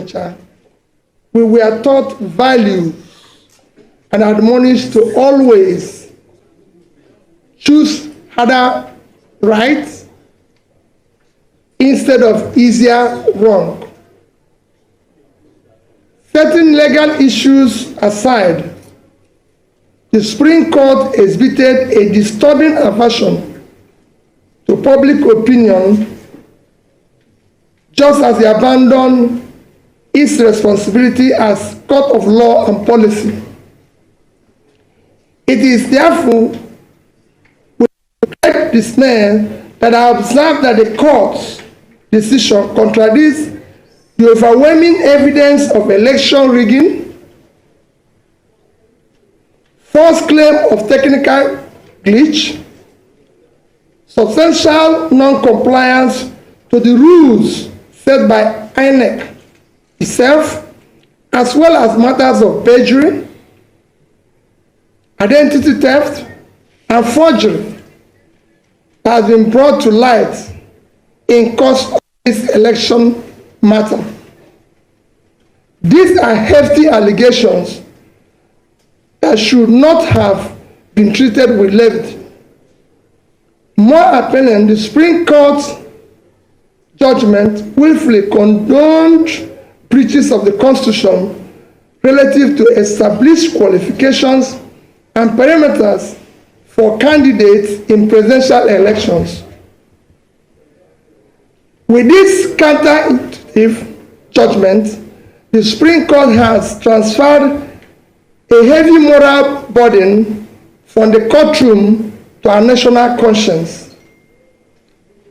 Onitsha, we were taught values and admonished to always choose harder right instead of easier wrong. Setting legal issues aside, the Supreme Court exhibited a disturbing aversion to public opinion, just as it abandoned its responsibility as court of law and policy. It is therefore with great dismay that I observe that the court's decision contradicts the overwhelming evidence of election rigging, false claim of technical glitch, substantial non-compliance to the rules set by INEC itself, as well as matters of perjury, identity theft, and forgery that has been brought to light in course of this election matter. These are hefty allegations that should not have been treated with levity. More apparent, the Supreme Court's judgment willfully condoned breaches of the Constitution relative to established qualifications and parameters for candidates in presidential elections. With this counterintuitive judgment, the Supreme Court has transferred a heavy moral burden from the courtroom to our national conscience.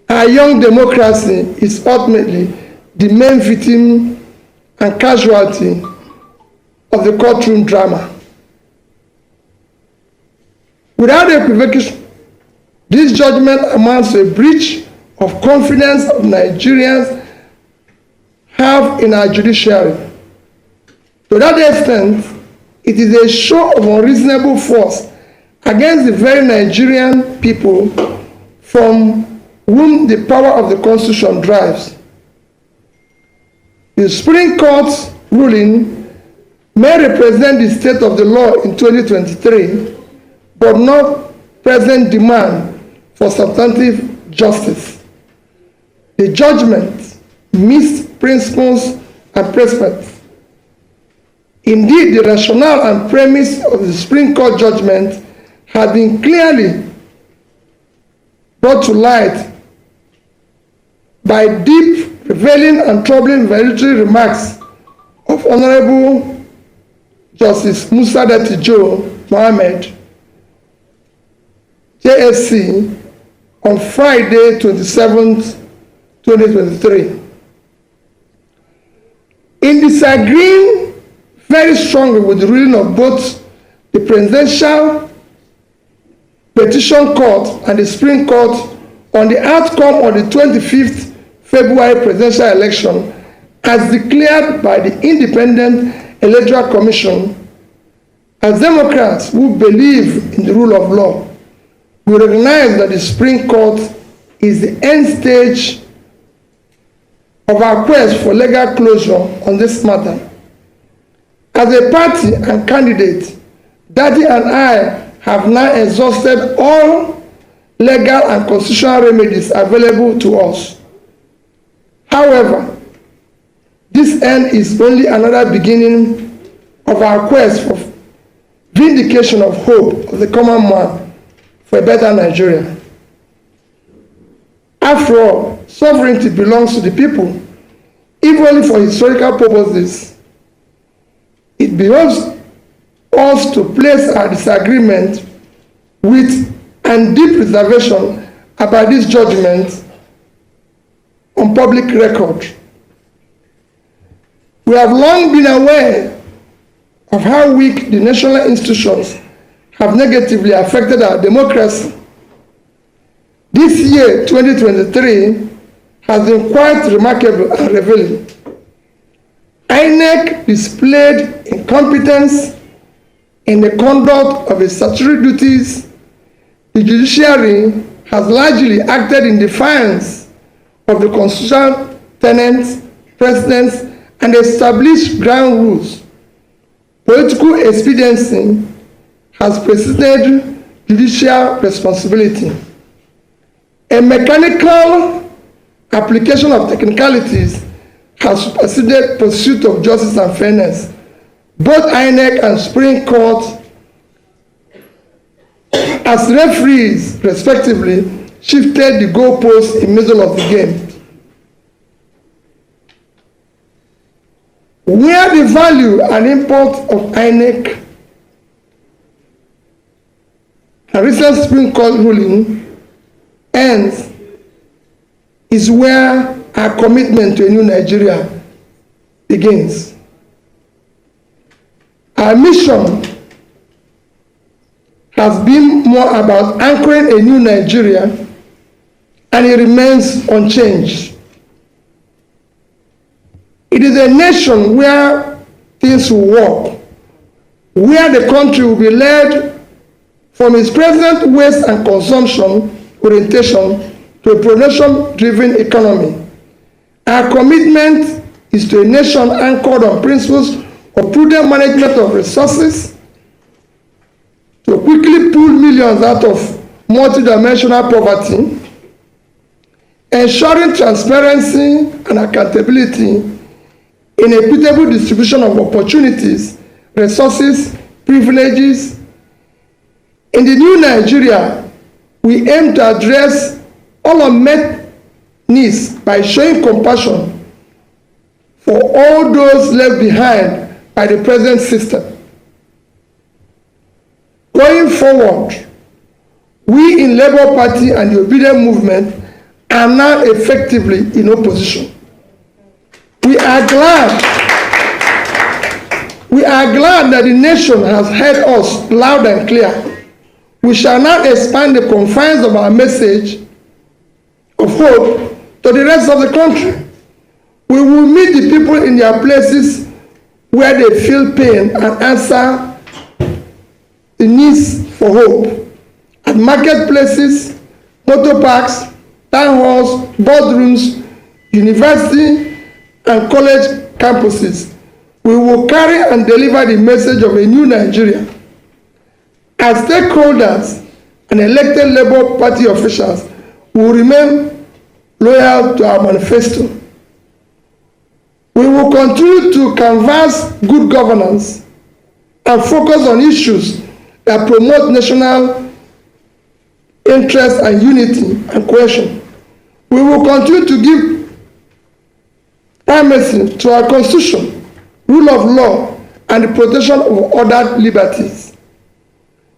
Our young democracy is ultimately the main victim and casualty of the courtroom drama. Without equivocation, this judgment amounts to a breach of confidence of Nigerians have in our judiciary. To that extent, it is a show of unreasonable force against the very Nigerian people from whom the power of the Constitution drives. The Supreme Court's ruling may represent the state of the law in 2023, but not present demand for substantive justice. The judgment missed principles and precedents. Indeed, the rationale and premise of the Supreme Court judgment have been clearly brought to light by deep, revealing, and troubling valedictory remarks of Honorable Justice Musa Datijo Mohammed, JSC, on Friday, 27th, 2023. In disagreeing very strongly with the ruling of both the Presidential Petition Court and the Supreme Court on the outcome of the 25th February presidential election as declared by the Independent Electoral Commission, as Democrats who believe in the rule of law, we recognize that the Supreme Court is the end stage of our quest for legal closure on this matter. As a party and candidate, Daddy and I have now exhausted all legal and constitutional remedies available to us. However, this end is only another beginning of our quest for vindication of hope of the common man for a better Nigeria. After all, sovereignty belongs to the people, if only for historical purposes. It behoves us to place our disagreement with and deep reservation about this judgment on public record. We have long been aware of how weak the national institutions have negatively affected our democracy. This year, 2023, has been quite remarkable and revealing. INEC displayed incompetence in the conduct of its statutory duties. The judiciary has largely acted in defiance of the constitutional tenets, precedents, and and establish ground rules. Political expediency has preceded judicial responsibility. A mechanical application of technicalities has superseded pursuit of justice and fairness. Both INEC and Supreme Court, as referees respectively, shifted the goalposts in the middle of the game. Where the value and import of INEC and recent Supreme Court ruling ends is where our commitment to a new Nigeria begins. Our mission has been more about anchoring a new Nigeria, and it remains unchanged. It is a nation where things will work, where the country will be led from its present waste and consumption orientation to a production-driven economy. Our commitment is to a nation anchored on principles of prudent management of resources, to quickly pull millions out of multidimensional poverty, ensuring transparency and accountability in equitable distribution of opportunities, resources, privileges. In the new Nigeria, we aim to address all unmet needs by showing compassion for all those left behind by the present system. Going forward, we in Labour Party and the Obedient Movement are now effectively in opposition. We are glad that the nation has heard us loud and clear. We shall now expand the confines of our message of hope to the rest of the country. We will meet the people in their places where they feel pain and answer the needs for hope. At marketplaces, motor parks, town halls, boardrooms, university and college campuses, we will carry and deliver the message of a new Nigeria. As stakeholders and elected Labour Party officials, we will remain loyal to our manifesto. We will continue to canvass good governance and focus on issues that promote national interest and unity and cohesion. We will continue to give primacy to our Constitution, rule of law, and the protection of other liberties.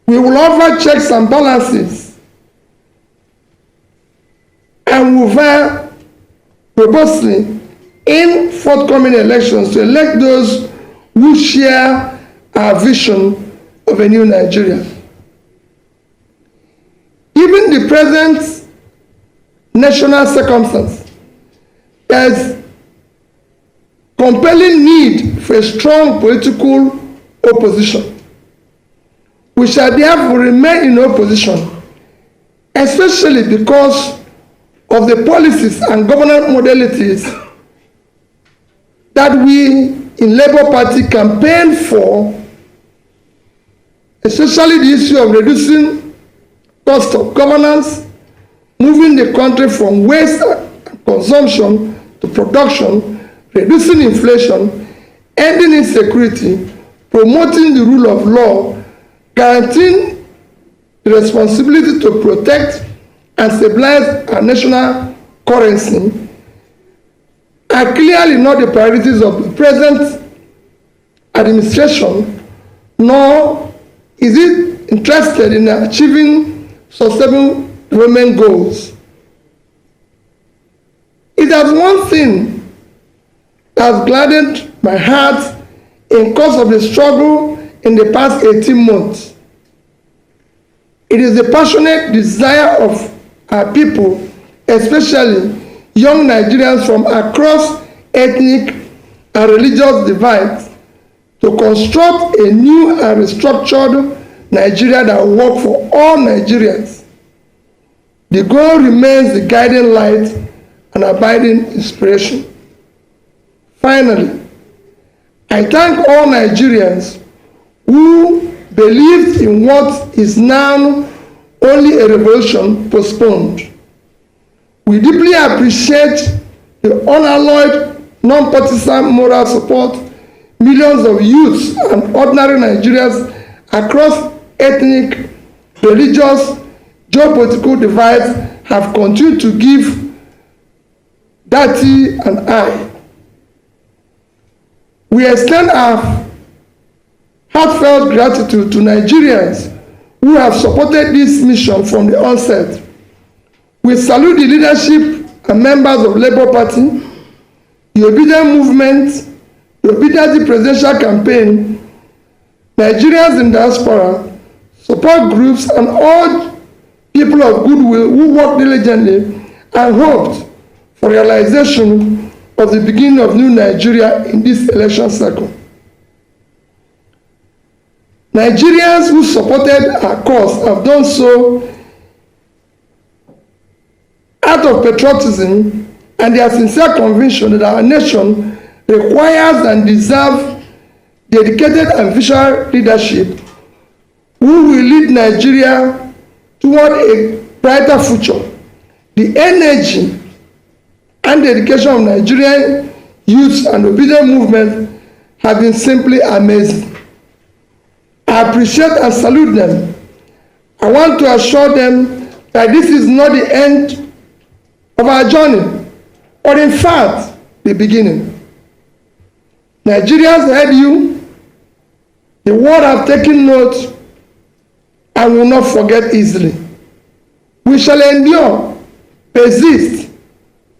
We will offer checks and balances and will vie robustly in forthcoming elections to elect those who share our vision of a new Nigeria. Given the present national circumstance, there is compelling need for a strong political opposition. We shall therefore remain in opposition, especially because of the policies and governance modalities that we in Labour Party campaign for, especially the issue of reducing cost of governance, moving the country from waste and consumption to production, reducing inflation, ending insecurity, promoting the rule of law, guaranteeing the responsibility to protect and stabilize our national currency, are clearly not the priorities of the present administration, nor is it interested in achieving sustainable development goals. It has one thing that has gladdened my heart in course of the struggle in the past 18 months. It is the passionate desire of our people, especially young Nigerians from across ethnic and religious divides, to construct a new and restructured Nigeria that will work for all Nigerians. The goal remains the guiding light and abiding inspiration. Finally, I thank all Nigerians who believed in what is now only a revolution postponed. We deeply appreciate the unalloyed, non-partisan moral support millions of youths and ordinary Nigerians across ethnic, religious, geopolitical divides have continued to give Dati and I. We extend our heartfelt gratitude to Nigerians who have supported this mission from the onset. We salute the leadership and members of Labour Party, the Obedient Movement, the Obedient Presidential Campaign, Nigerians in diaspora, support groups, and all people of goodwill who worked diligently and hoped for realization of the beginning of new Nigeria in this election cycle. Nigerians who supported our cause have done so out of patriotism and their sincere conviction that our nation requires and deserves dedicated and visionary leadership who will lead Nigeria toward a brighter future. The energy and dedication of Nigerian youth and obedient movement have been simply amazing. I appreciate and salute them. I want to assure them that this is not the end of our journey, or in fact, the beginning. Nigerians heard you, the world have taken note, and will not forget easily. We shall endure, persist,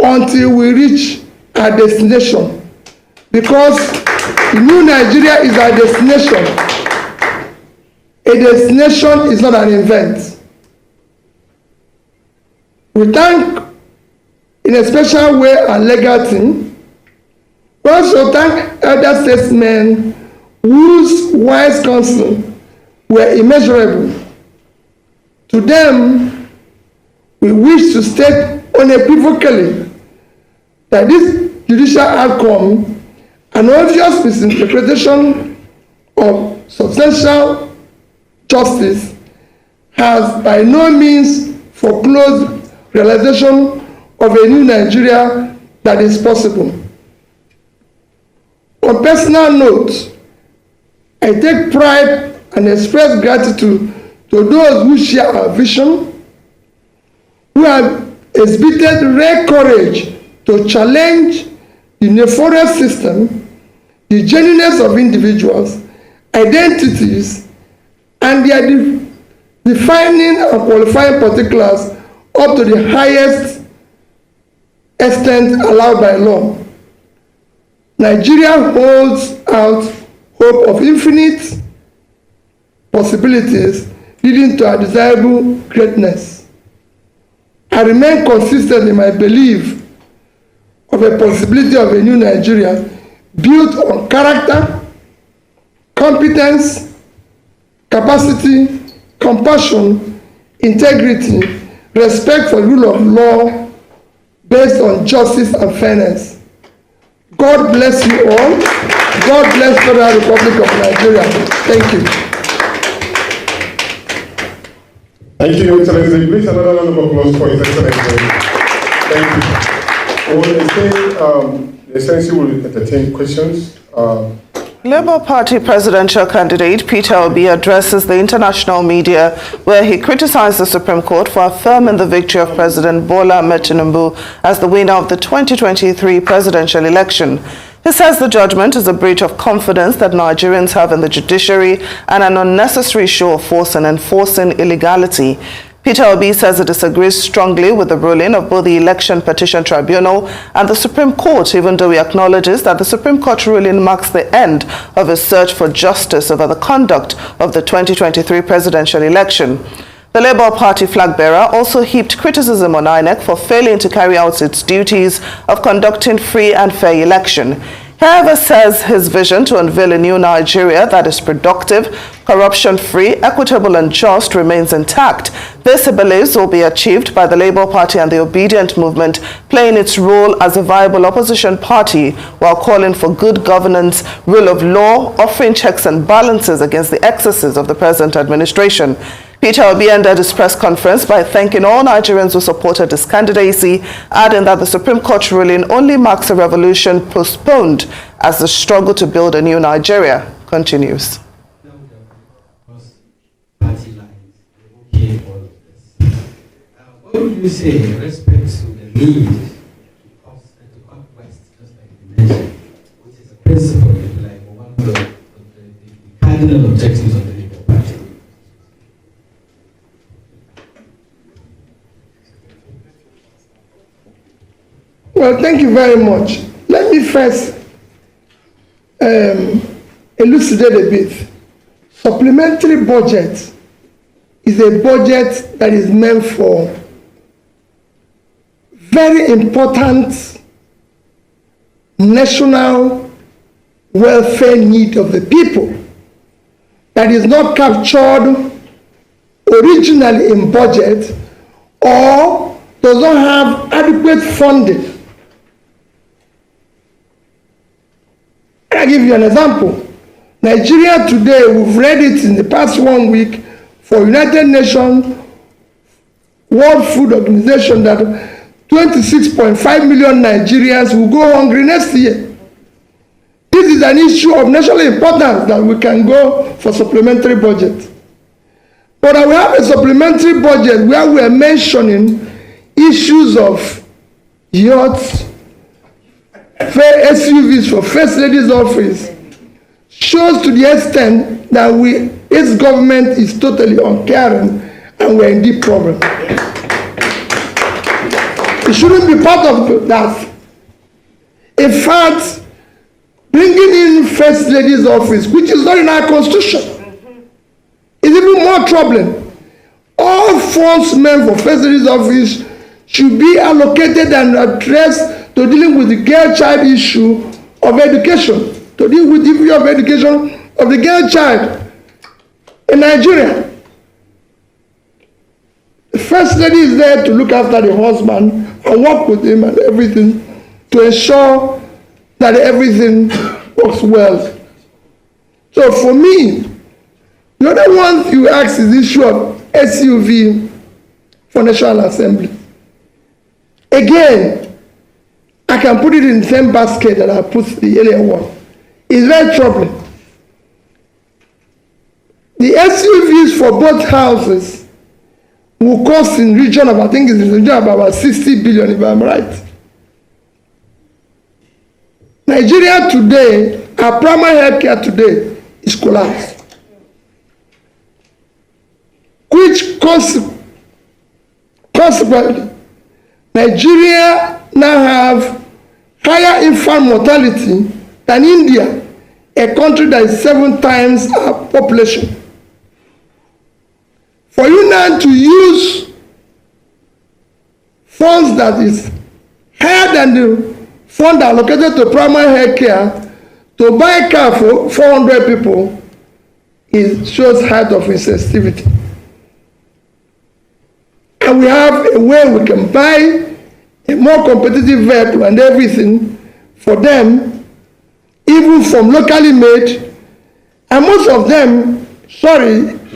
until we reach our destination, because the new Nigeria is our destination. A destination is not an event. We thank in a special way our legal team. We also thank elder statesmen whose wise counsel were immeasurable. To them, we wish to state unequivocally that this judicial outcome, an obvious misinterpretation of substantial justice, has by no means foreclosed realization of a new Nigeria that is possible. On personal note, I take pride and express gratitude to those who share our vision, who have exhibited rare courage to challenge the nefarious system, the genuineness of individuals, identities, and their defining and qualifying particulars up to the highest extent allowed by law. Nigeria holds out hope of infinite possibilities leading to a desirable greatness. I remain consistent in my belief of a possibility of a new Nigeria built on character, competence, capacity, compassion, integrity, respect for the rule of law based on justice and fairness. God bless you all. God bless the Federal Republic of Nigeria. Thank you. Thank you, Your Excellency. Please another round of applause for His Excellency. Thank you. The Excellency will entertain questions. Labour Party presidential candidate Peter Obi addresses the international media where he criticized the Supreme Court for affirming the victory of President Bola Ahmed Tinubu as the winner of the 2023 presidential election. He says the judgment is a breach of confidence that Nigerians have in the judiciary and an unnecessary show of force in enforcing illegality. Peter Obi says he disagrees strongly with the ruling of both the Election Petition Tribunal and the Supreme Court, even though he acknowledges that the Supreme Court ruling marks the end of his search for justice over the conduct of the 2023 presidential election. The Labour Party flag bearer also heaped criticism on INEC for failing to carry out its duties of conducting free and fair election. However, says his vision to unveil a new Nigeria that is productive, corruption-free, equitable and just remains intact. This, he believes, will be achieved by the Labour Party and the Obedient Movement playing its role as a viable opposition party while calling for good governance, rule of law, offering checks and balances against the excesses of the present administration. Peter Obi ended his press conference by thanking all Nigerians who supported his candidacy, adding that the Supreme Court ruling only marks a revolution postponed as the struggle to build a new Nigeria continues. Party lines, okay, all of this. What would you say in respect to the need to cut west, just like you mentioned, which is a principle, like one of the cardinal objectives of the Labour Party? Well, thank you very much. Let me first elucidate a bit. Supplementary budget is a budget that is meant for very important national welfare need of the people that is not captured originally in budget or does not have adequate funding. I'll give you an example. Nigeria today, we've read it in the past 1 week for United Nations World Food Organization that 26.5 million Nigerians will go hungry next year. This is an issue of national importance that we can go for supplementary budget. But I will have a supplementary budget where we are mentioning issues of yachts, SUVs for First Lady's office, shows to the extent that its government is totally uncaring and we're in deep problem. It shouldn't be part of that. In fact, bringing in First Lady's office, which is not in our constitution, is even more troubling. All funds meant for First Lady's office should be allocated and addressed to dealing with the girl-child issue of education, to deal with the issue of education of the girl child in Nigeria. The First Lady is there to look after the husband and work with him and everything to ensure that everything works well. So for me, the other one you ask is the issue of SUV for National Assembly. Again, I can put it in the same basket that I put the earlier one. It's very troubling. The SUVs for both houses will cost in region of, I think it's in the region of about 60 billion, if I'm right. Nigeria today, our primary health care today is collapsed. Which consequently, Nigeria now have higher infant mortality than India, a country that is 7 times our population. For you now to use funds that is higher than the fund allocated to primary health care to buy a car for 400 people, it shows height of insensitivity. And we have a way we can buy a more competitive vehicle and everything for them, even from locally made, and most of them,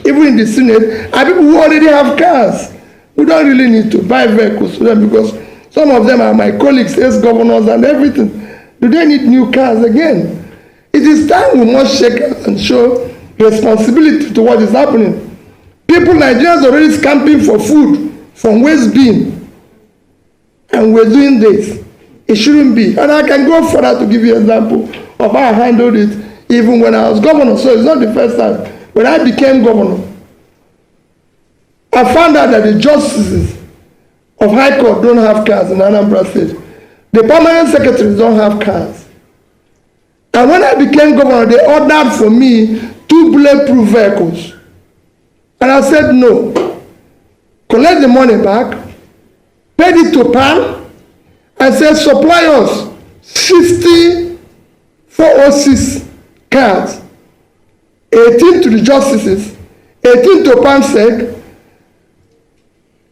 even in the Senate, are people who already have cars. We don't really need to buy vehicles for them because some of them are my colleagues, ex-governors and everything. Do they need new cars again? It is time we must shake and show responsibility to what is happening. People, Nigerians, are already scamping for food from West Bean, and we're doing this. It shouldn't be. And I can go further to give you an example of how I handled it even when I was governor. So it's not the first time. When I became governor, I found out that the justices of High Court don't have cars in Anambra State. The permanent secretaries don't have cars. And when I became governor, they ordered for me 2 bulletproof vehicles. And I said no. Collect the money back, paid it to PAN, and said supply us 60 406 cards, 18 to the justices, 18 to PAMSEC,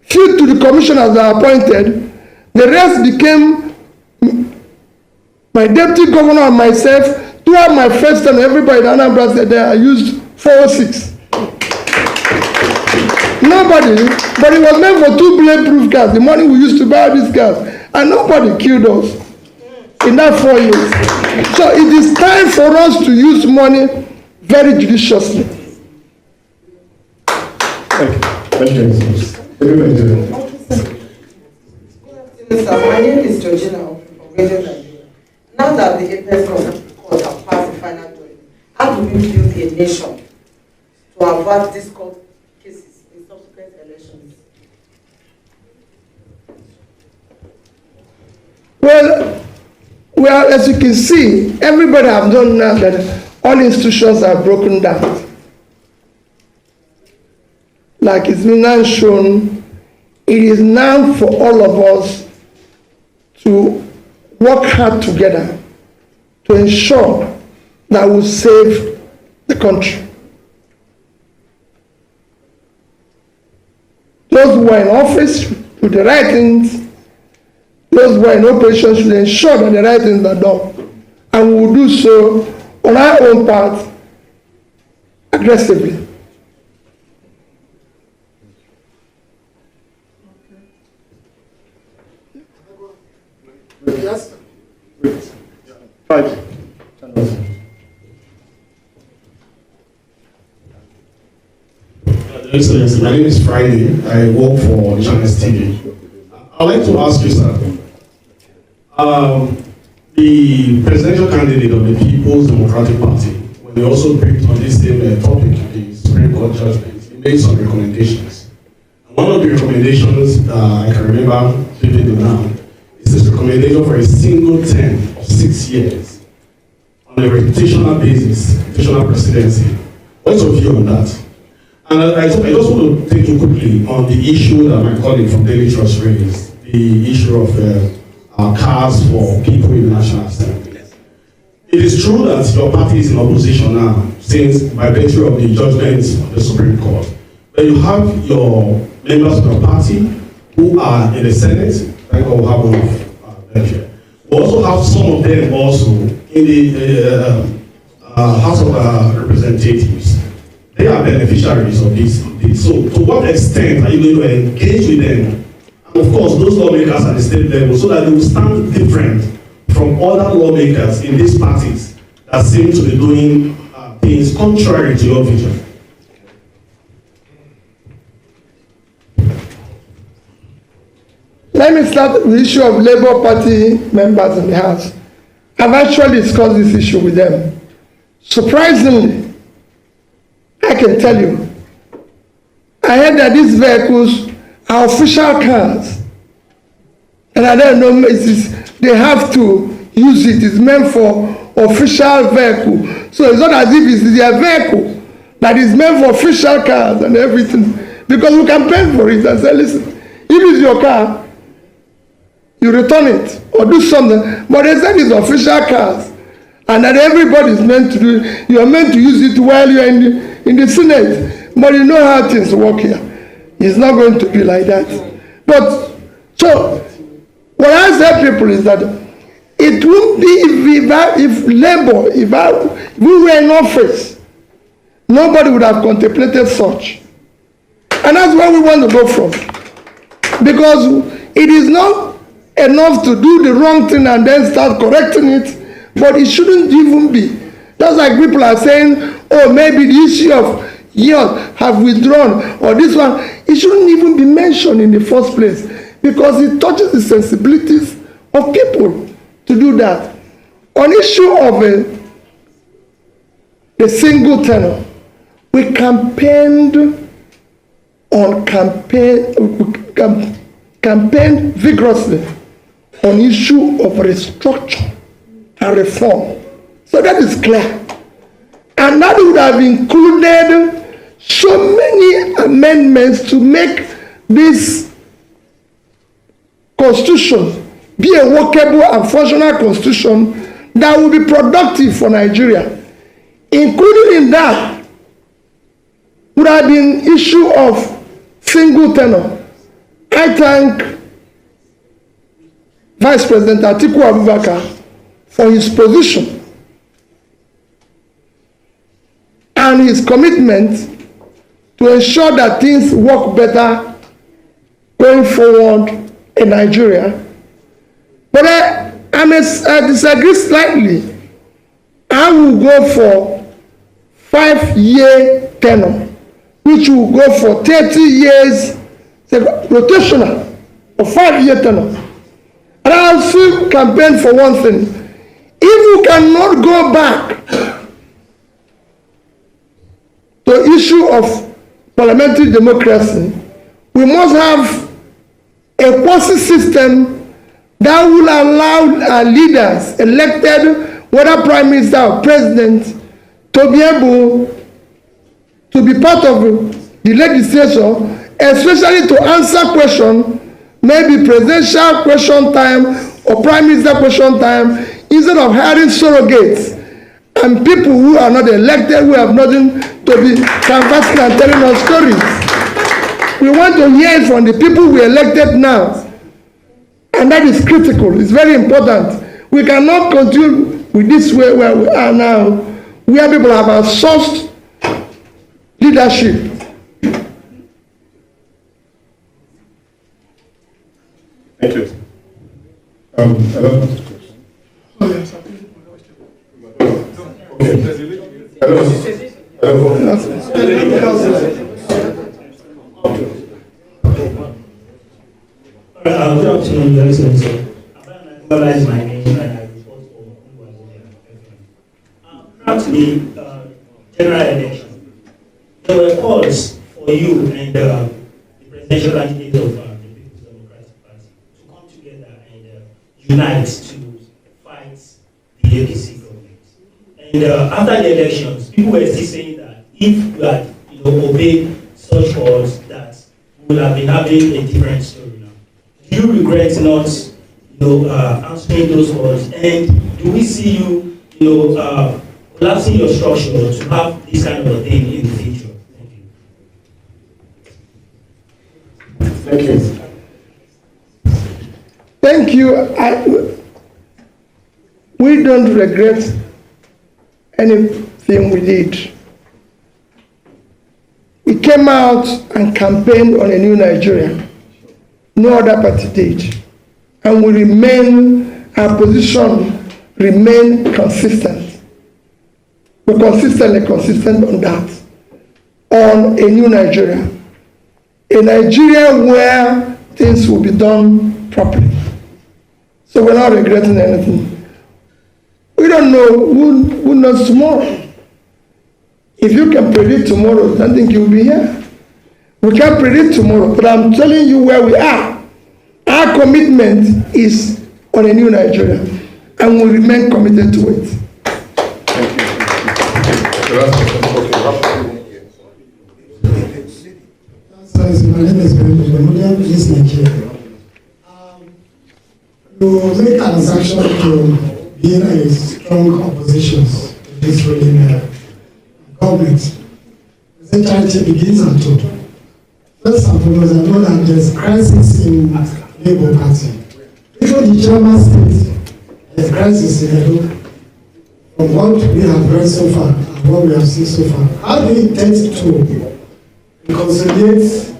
few to the commissioners that are appointed. The rest became my deputy governor and myself. Throughout my first term, everybody in Anambra said that I used 406. Nobody, but it was meant for 2 bulletproof cars, the money we used to buy these cars, and nobody killed us in that 4 years. So it is time for us to use money very judiciously. Thank you. My name is Georgina from Radio Nigeria. Now that the Apex Court have passed the final judgment, how do we build a nation to avert these court cases in subsequent elections? Well, as you can see, everybody have done now that all institutions are broken down. Like it's been now shown, it is now for all of us to work hard together to ensure that we save the country. Those who are in office do the right things. Those who are in opposition should ensure that the right things are done. And we will do so on our own part aggressively. Yes. Right. Excellency, my name is Friday. I work for Channels TV. I'd like to ask you, sir. The presidential candidate of the People's Democratic Party, when they also picked on this same topic, the Supreme Court judgment, he made some recommendations. And one of the recommendations that I can remember giving now is this recommendation for a single term of 6 years on a rotational basis, rotational presidency. What's your view on that? And I just want to take you quickly on the issue that my colleague from Daily Trust raised, the issue of cars for people in the National Assembly. It is true that your party is in opposition now, since by virtue of the judgments of the Supreme Court. But you have your members of your party who are in the Senate, like we have one of them here. We also have some of them also in the House of Representatives. They are beneficiaries of this. So to what extent are you going to engage with them? And of course, those lawmakers at the state level, so that they will stand different from other lawmakers in these parties that seem to be doing things contrary to your vision. Let me start with the issue of Labour Party members in the House. I've actually discussed this issue with them. Surprisingly, I can tell you, I heard that these vehicles are official cars. And I don't know, they have to use it. It's meant for official vehicle. So it's not as if it's their vehicle that is meant for official cars and everything. Because you can pay for it and say, listen, if it's your car, you return it or do something. But they said it's official cars. And that everybody is meant to do it. You are meant to use it while you are in the Senate. But you know how things work here. It's not going to be like that. But, so, what I say people is that it won't be if Labour, if we were in office, nobody would have contemplated such. And that's where we want to go from. Because it is not enough to do the wrong thing and then start correcting it, but it shouldn't even be. That's like people are saying, oh, maybe the issue of years have withdrawn, or this one, it shouldn't even be mentioned in the first place, because it touches the sensibilities of people to do that. On issue of the single tenor, we campaigned vigorously on issue of restructure and reform. So that is clear. And that would have included so many amendments to make this constitution be a workable and functional constitution that will be productive for Nigeria. Including in that would have been issue of single tenor. I thank Vice President Atiku Abubakar for his position and his commitment to ensure that things work better going forward in Nigeria. But I disagree slightly. I will go for 5-year tenure, which will go for 30 years, rotational, or 5-year tenure. And I also campaign for one thing. If we cannot go back to issue of parliamentary democracy, we must have a quasi system that will allow our leaders elected, whether prime minister or president, to be able to be part of the legislature, especially to answer questions, maybe presidential question time or prime minister question time, instead of hiring surrogates and people who are not elected, who have nothing to be canvassing and telling us stories. We want to hear from the people we elected now. And that is critical. It's very important. We cannot continue with this way where we are now, where people have outsourced leadership. Thank you. Hello. Okay. Good afternoon, Your Excellency. I'm my name and I report for who was the general election. There were calls for you and the presidential candidate of the People's Democratic Party to come together and unite to fight the APC government. And after the elections, people were still saying that if you had obeyed such calls, that we would have been having a different story now. Do you regret not answering those calls? And do we see you collapsing your structure to have this kind of a thing in the future? Thank you. Thank you. We don't regret anything we did. We came out and campaigned on a new Nigeria. No other party did. And we remain, our position remain consistent. We're consistent on that. On a new Nigeria. A Nigeria where things will be done properly. So we're not regretting anything. We don't know who knows tomorrow. If you can predict tomorrow, I don't think you'll be here. We can't predict tomorrow, but I'm telling you where we are. Our commitment is on a new Nigeria, and we remain committed to it. My name is Benjamin. This is Nigeria. You make an assumption to being a strong opposition to this ruling government. The charity begins at two. First and foremost, I know that there's crisis in Labour Party. Even the German state, there's crisis in Edo. From what we have read so far and what we have seen so far, how do you intend to consolidate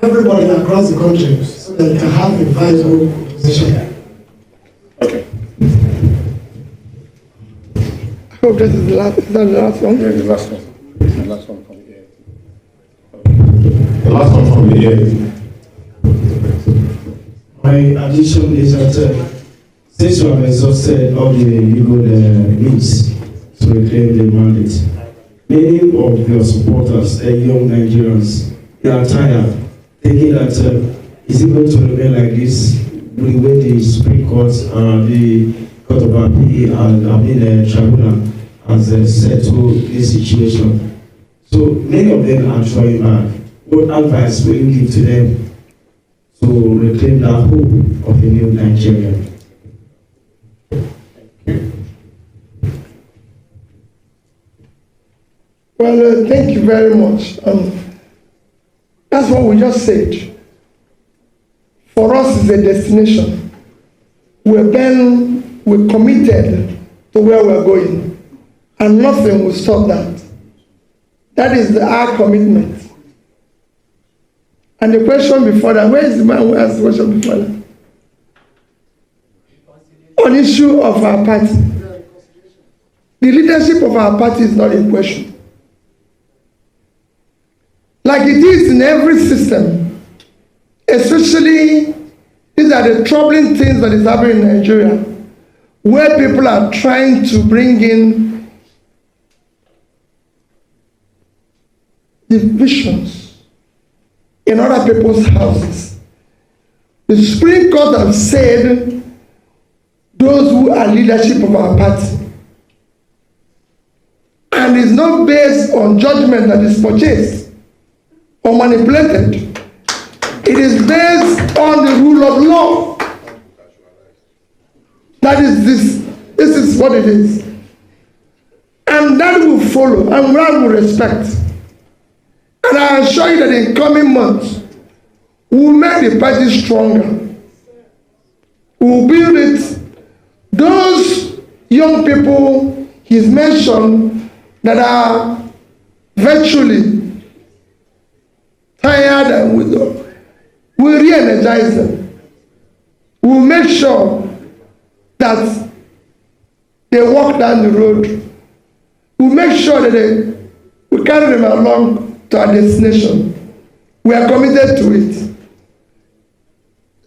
everybody across the country so that you can have a viable opposition? Okay. I hope this is the last one. Yeah, the last one. The last one from the air. The last one from the air. My addition is that since you have exhausted all the legal means to reclaim the mandate, many of your supporters, the young Nigerians, they are tired, thinking that is it going to remain like this with the way the Supreme Court, the Court of Appeal, and Tribunal has settled this situation. So many of them are trying back. What advice will you give to them to reclaim that hope of a new Nigeria? Thank you. Well, thank you very much. That's what we just said. For us, it's a destination. We're committed to where we're going, and nothing will stop that. That is our commitment. And the question before that, where is the man who asked the question before that? On issue of our party. The leadership of our party is not in question. Like it is in every system, especially these are the troubling things that is happening in Nigeria, where people are trying to bring in divisions in other people's houses. The Supreme Court have said those who are leadership of our party, and it's not based on judgment that is purchased or manipulated. It is based on the rule of law. That is this is what it is. And that will follow, and that will respect. And I assure you that in coming months, we will make the party stronger. We will build it. Those young people he's mentioned that are virtually tired and we'll re-energize them. We'll make sure that they walk down the road. We'll make sure that we carry them along to our destination. We are committed to it.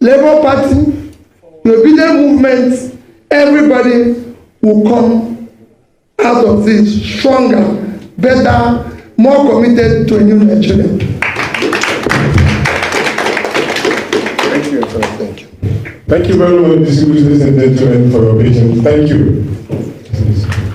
Labour Party, the obedient movement, everybody will come out of this stronger, better, more committed to a new Nigeria. Thank you, sir. Thank you. Thank you very much, distinguished ladies and gentlemen, for your patience. Thank you.